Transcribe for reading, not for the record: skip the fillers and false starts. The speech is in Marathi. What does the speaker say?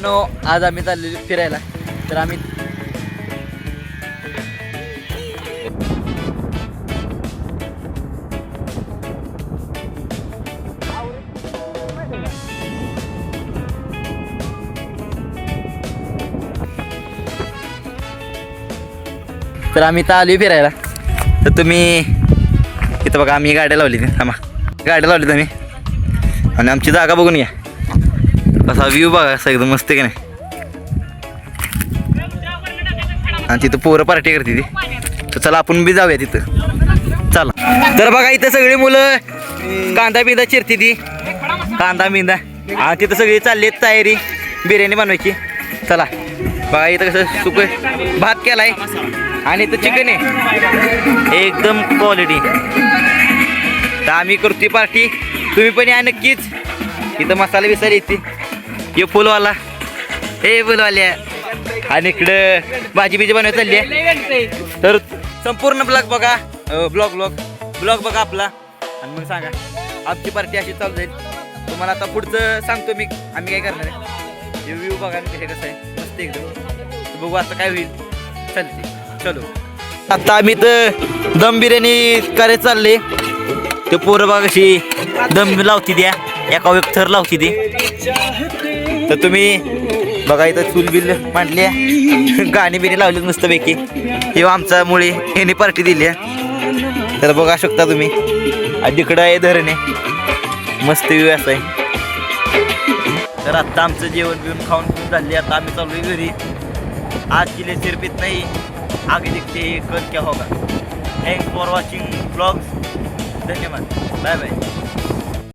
नो आज आम्ही चाललेलो फिरायला. तर आम्ही तर आलोय फिरायला. तर तुम्ही इथं बघा आम्ही गाड्या लावली थांबा गाड्या लावली आम्ही आणि आमची जागा बघून घ्या. असा व्ह्यू बघा असा एकदम मस्त की नाही. आणि तिथं पोरं पार्टी करते ती. तर चला आपण बी जाऊया तिथं चला. तर बघा इथं सगळी मुलं कांदा बिंदा चिरते ती कांदा बिंदा आणि तिथं सगळी चालली आहेत तयारी बिर्याणी बनवायची. चला बघा इथं कसं सुक भात केलाय आणि इथं चिकन आहे एकदम क्वालिटी. तर आम्ही करतोय पार्टी तुम्ही पण या नक्कीच. इथं मसाले बिसाले येते हे फुलवाला हे फुलवाल्या आणि इकडं भाजी बिजी बनवायला चालली आहे. तर संपूर्ण ब्लॉग बघा ब्लॉग बघा आपला आणि मग सांगा आमची पार्टी अशी चालू जाईल. तुम्हाला आता पुढचं सांगतो मी आम्ही काय करणार आहे. हे व्ह्यू बघा हे कसं आहे मस्त एकदम. बघू आता काय होईल चालते चलो. आता आम्ही तर दम बिर्याणी करायला चालले. ते पोरं बघा कशी दम लावती द्या एका एक थर लावती ती. तर तुम्ही बघा इथं चूल बिल मांडली आहे गाणी बिणी लावली मस्तपैकी. किंवा आमच्या मुळे ह्याने पार्टी दिली आहे. तर बघा शकता तुम्ही आणि तिकडं आहे धरण आहे मस्त व्ह्यू असं आहे. तर आत्ता आमचं जेवण बिवून खाऊन पिऊन झाले. आता आम्ही चालू आहे घरी. आज किले सिरपीत नाही आगे दिखते कल क्या होगा. Thanks for watching blogs. धन्यवाद बाय बाय.